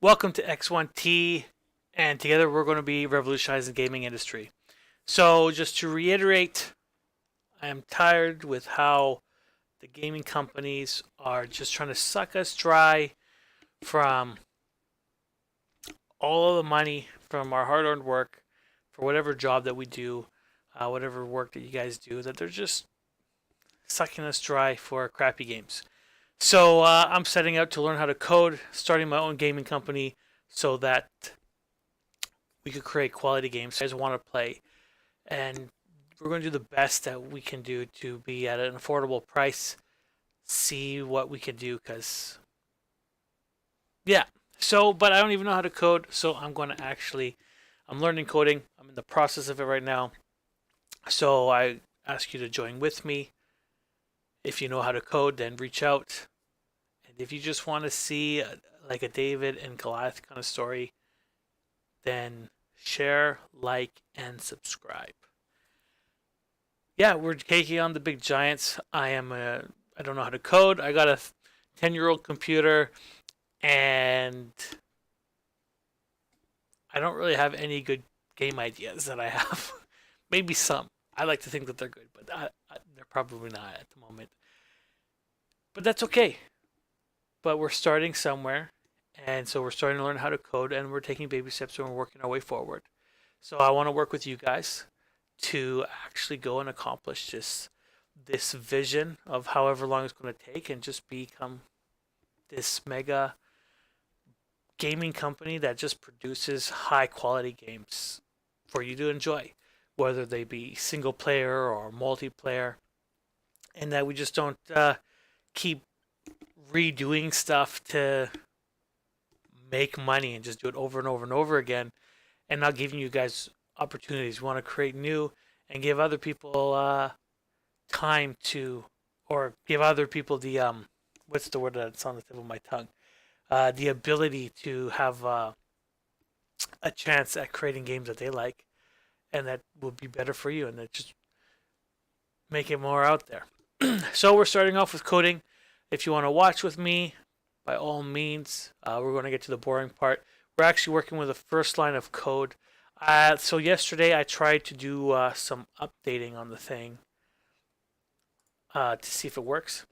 Welcome to X1T, and together we're going to be revolutionizing the gaming industry. So, just to reiterate, I am tired with how the gaming companies are just trying to suck us dry from all of the money from our hard earned work for whatever job that we do, whatever work that you guys do, that they're just sucking us dry for crappy games. So I'm setting out to learn how to code, starting my own gaming company so that we could create quality games you guys want to play. And we're going to do the best that we can do to be at an affordable price, see what we can do, because, yeah. So, but I don't even know how to code, so I'm learning coding. I'm in the process of it right now. So I ask you to join with me. If you know how to code, then reach out. And if you just want to see like a David and Goliath kind of story, then share, like, and subscribe. Yeah, we're taking on the big giants. I don't know how to code. I got a 10-year-old computer, and I don't really have any good game ideas that I have. Maybe some. I like to think that they're good, but they're probably not at the moment. But that's okay. But we're starting somewhere, and so we're starting to learn how to code, and we're taking baby steps and we're working our way forward. So I want to work with you guys to actually go and accomplish this vision of however long it's going to take, and just become this mega gaming company that just produces high quality games for you to enjoy, whether they be single player or multiplayer, and that we just don't keep redoing stuff to make money and just do it over and over and over again, and not giving you guys opportunities. We want to create new and give other people time to, or give other people the what's the word that's on the tip of my tongue? The ability to have a chance at creating games that they like and that will be better for you, and that just make it more out there. So we're starting off with coding. If you want to watch with me, by all means, we're going to get to the boring part. We're actually working with the first line of code. So yesterday I tried to do some updating on the thing to see if it works.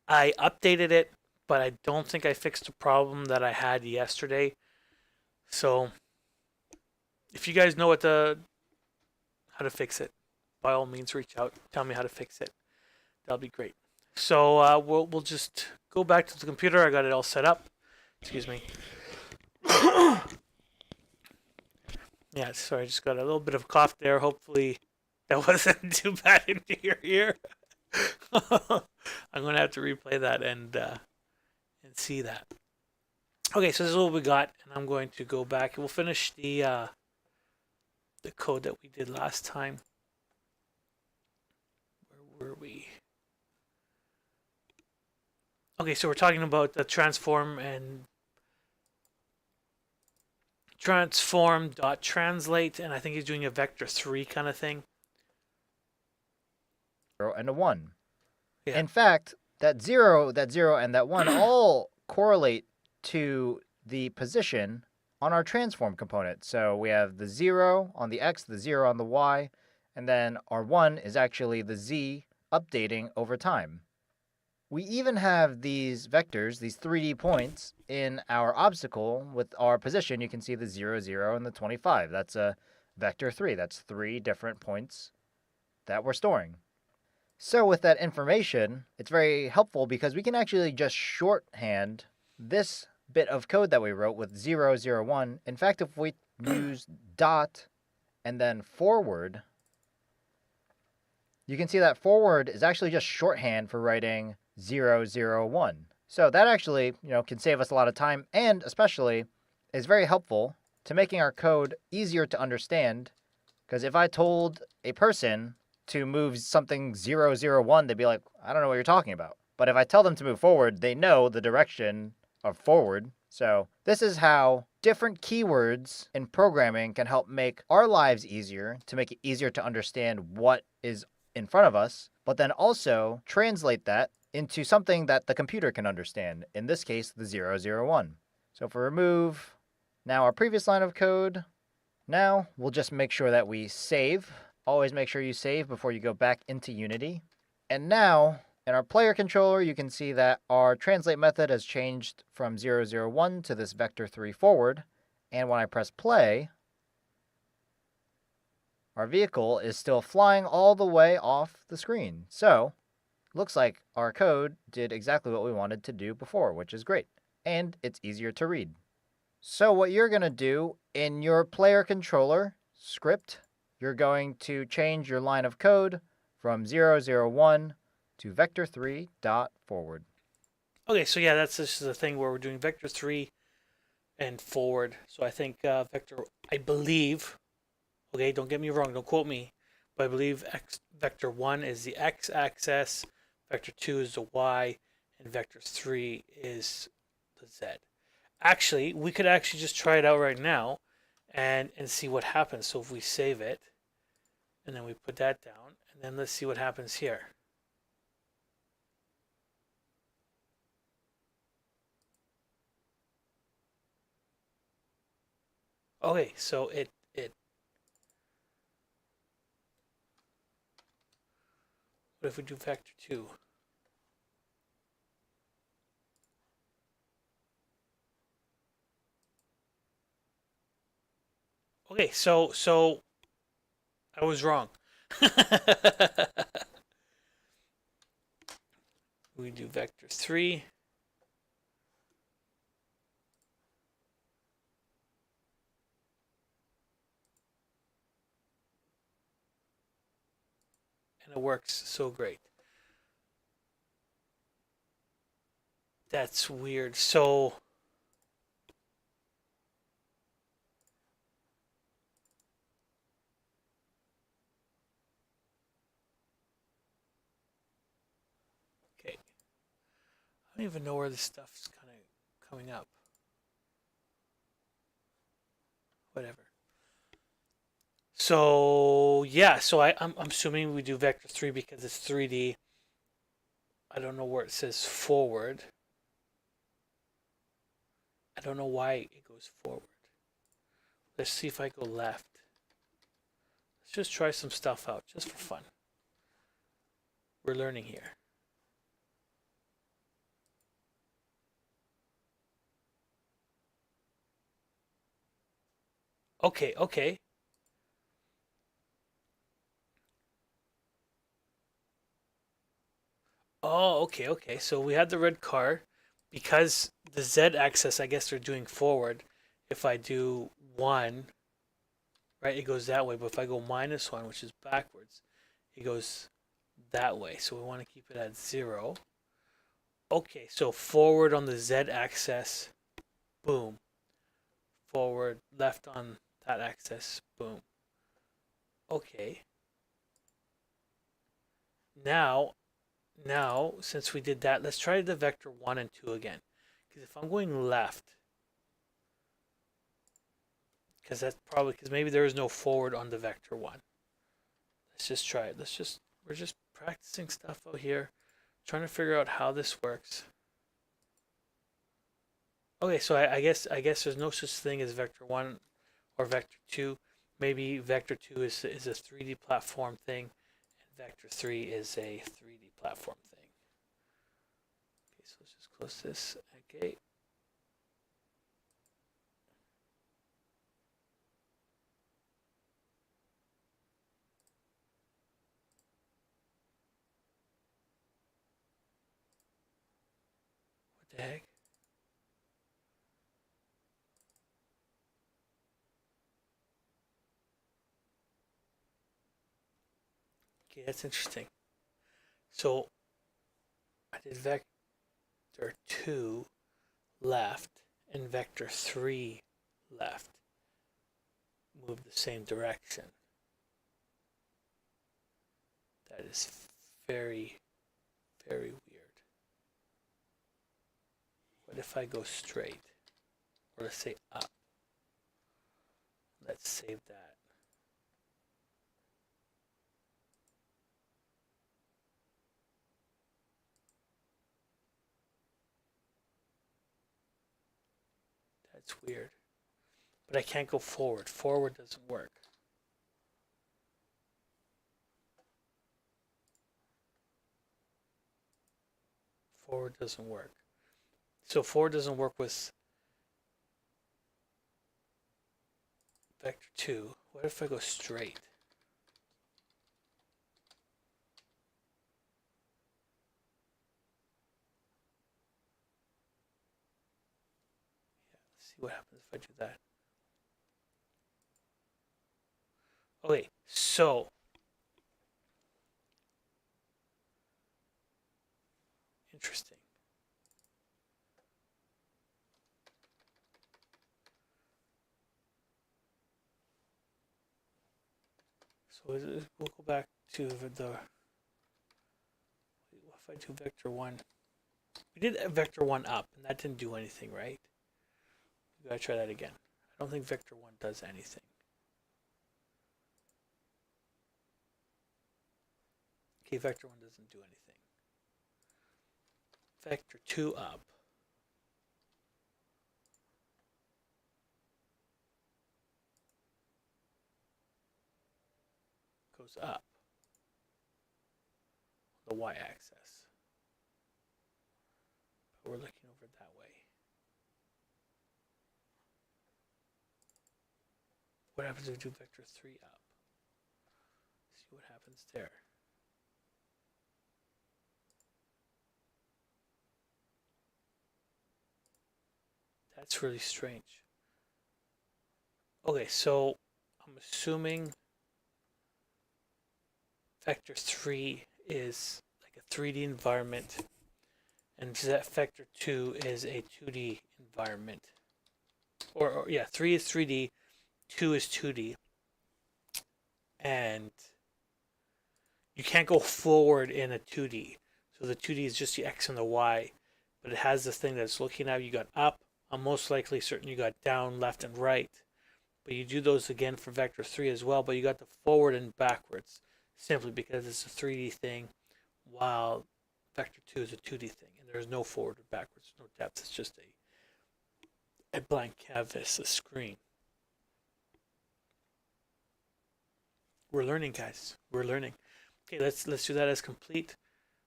I updated it, but I don't think I fixed the problem that I had yesterday. So if you guys know how to fix it, by all means reach out. Tell me how to fix it. That'll be great. So we'll just go back to the computer. I got it all set up. Excuse me. Yeah, sorry, I just got a little bit of a cough there. Hopefully that wasn't too bad into your ear. I'm gonna have to replay that and see that. Okay, so this is what we got, and I'm going to go back. We'll finish the code that we did last time. Where were we? Okay, so we're talking about the transform and transform.translate, and I think he's doing a vector 3 kind of thing. 0 and a 1. Yeah. In fact, that 0, and that 1 all correlate to the position on our transform component. So we have the 0 on the x, the 0 on the y, and then our 1 is actually the z updating over time. We even have these vectors, these 3D points, in our obstacle with our position. You can see the 0, 0, and the 25. That's a vector 3. That's 3 different points that we're storing. So with that information, it's very helpful because we can actually just shorthand this bit of code that we wrote with 0, 0, 1. In fact, if we use dot and then forward, you can see that forward is actually just shorthand for writing 0, 0, 1. So that actually, can save us a lot of time, and especially is very helpful to making our code easier to understand. Because if I told a person to move something 0, 0, 1, they'd be like, I don't know what you're talking about. But if I tell them to move forward, they know the direction of forward. So this is how different keywords in programming can help make our lives easier, to make it easier to understand what is in front of us, but then also translate that into something that the computer can understand, in this case, the 0, 0, 1. So if we remove now our previous line of code, now we'll just make sure that we save. Always make sure you save before you go back into Unity. And now in our player controller, you can see that our translate method has changed from 001 to this vector3 forward. And when I press play, our vehicle is still flying all the way off the screen. So looks like our code did exactly what we wanted to do before, which is great. And it's easier to read. So what you're going to do in your player controller script, you're going to change your line of code from 001 to vector3 dot forward. Okay, so yeah, that's just the thing where we're doing vector 3 and forward. So I think I believe, okay, don't get me wrong, don't quote me, but I believe vector 1 is the x-axis, vector 2 is the y, and vector 3 is the z. Actually, we could actually just try it out right now and see what happens. So if we save it, and then we put that down, and then let's see what happens here. Okay, so it what if we do vector 2? Okay, so I was wrong. We do vector 3. And it works so great. That's weird. So okay. I don't even know where this stuff's kind of coming up. Whatever. So yeah, so I'm assuming we do vector 3 because it's 3D. I don't know where it says forward. I don't know why it goes forward. Let's see if I go left. Let's just try some stuff out, just for fun. We're learning here. Okay, okay. Oh, okay, okay. So we had the red car. Because the z-axis, I guess they're doing forward. If I do 1, right, it goes that way. But if I go -1, which is backwards, it goes that way. So we want to keep it at 0. Okay, so forward on the z-axis, boom. Forward, left on that axis, boom. Okay. Now, since we did that, let's try the vector 1 and 2 again. Because if I'm going left, because that's probably because maybe there is no forward on the vector 1. Let's just try it. We're just practicing stuff out here, trying to figure out how this works. Okay, so I guess there's no such thing as vector 1 or vector 2. Maybe vector 2 is a 3D platform thing, and vector 3 is a 3D platform thing. Okay, so let's just close this. Okay. What the heck? Okay, that's interesting. So I did vector 2 left and vector 3 left. Move the same direction. That is very, very weird. What if I go straight? Or let's say up. Let's save that. That's weird. But I can't go forward. Forward doesn't work. Forward doesn't work. So forward doesn't work with vector 2. What if I go straight? Yeah, let's see what happens if I do that. Okay, so interesting. So we'll go back to the. If I do vector 1, we did vector 1 up, and that didn't do anything, right? We gotta try that again. I don't think vector 1 does anything. Okay, vector 1 doesn't do anything. Vector 2 up. Goes up on the y-axis. But we're looking over that way. What happens if we do vector 3 up? See what happens there. That's really strange. Okay, so I'm assuming vector 3 is like a 3D environment, and that vector 2 is a 2D environment. Or yeah, 3 is 3D, 2 is 2D. And you can't go forward in a 2D. So the 2D is just the X and the Y, but it has this thing that's looking at you got up. I'm most likely certain you got down, left, and right. But you do those again for vector 3 as well, but you got the forward and backwards simply because it's a 3D thing, while vector 2 is a 2D thing, and there's no forward or backwards, no depth. It's just a blank canvas, a screen. We're learning, guys. We're learning. Okay, let's do that as complete.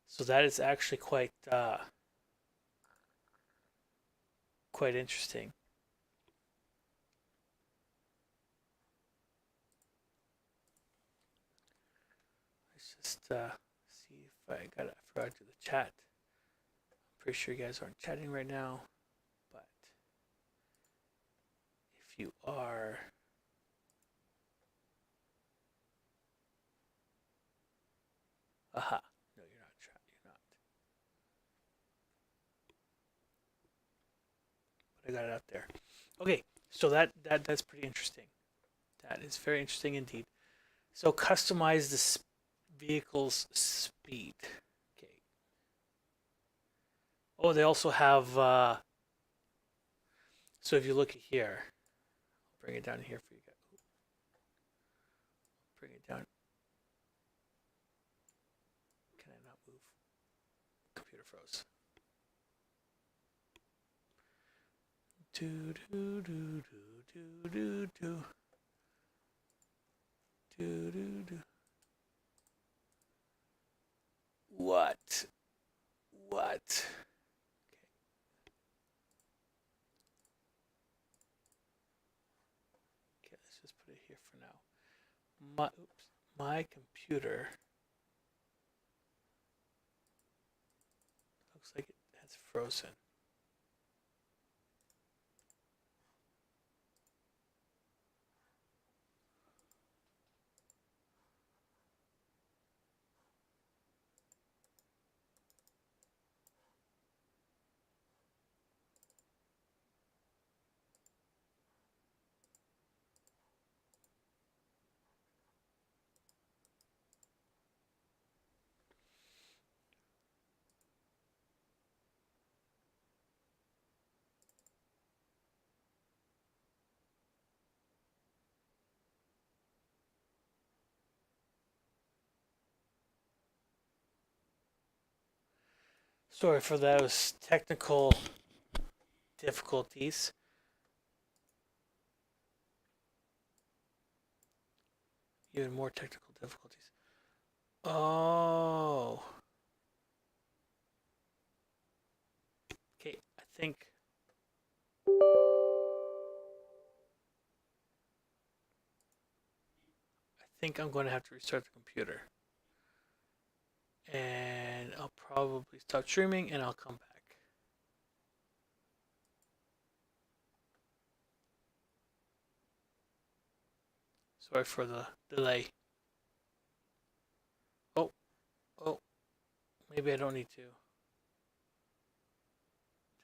So that is actually quite interesting. Let's just see if I forgot to do the chat. I'm pretty sure you guys aren't chatting right now, but if you are, aha, no, you're not. You're not. But I got it out there. Okay, so that's pretty interesting. That is very interesting indeed. So customize the vehicle's speed. Okay. Oh, they also have. So if you look at here, I'll bring it down here for you guys. Bring it down. Can I not move? Computer froze. Do do do do do do do. Do do do. What? What? Okay, let's just put it here for now. My computer looks like it has frozen. Sorry for those technical difficulties. Even more technical difficulties. Oh. Okay, I think I'm going to have to restart the computer. And I'll probably stop streaming and I'll come back. Sorry for the delay. Oh, maybe I don't need to.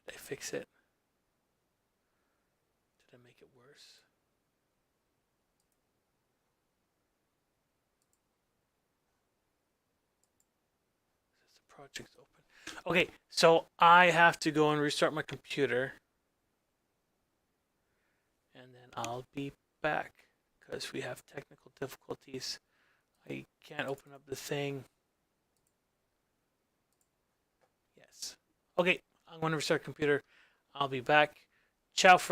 Did I fix it? Did I make it worse? Says the project's open. Okay, so I have to go and restart my computer. And then I'll be back because we have technical difficulties. I can't open up the thing. Yes. Okay, I'm going to restart the computer. I'll be back. Ciao for now.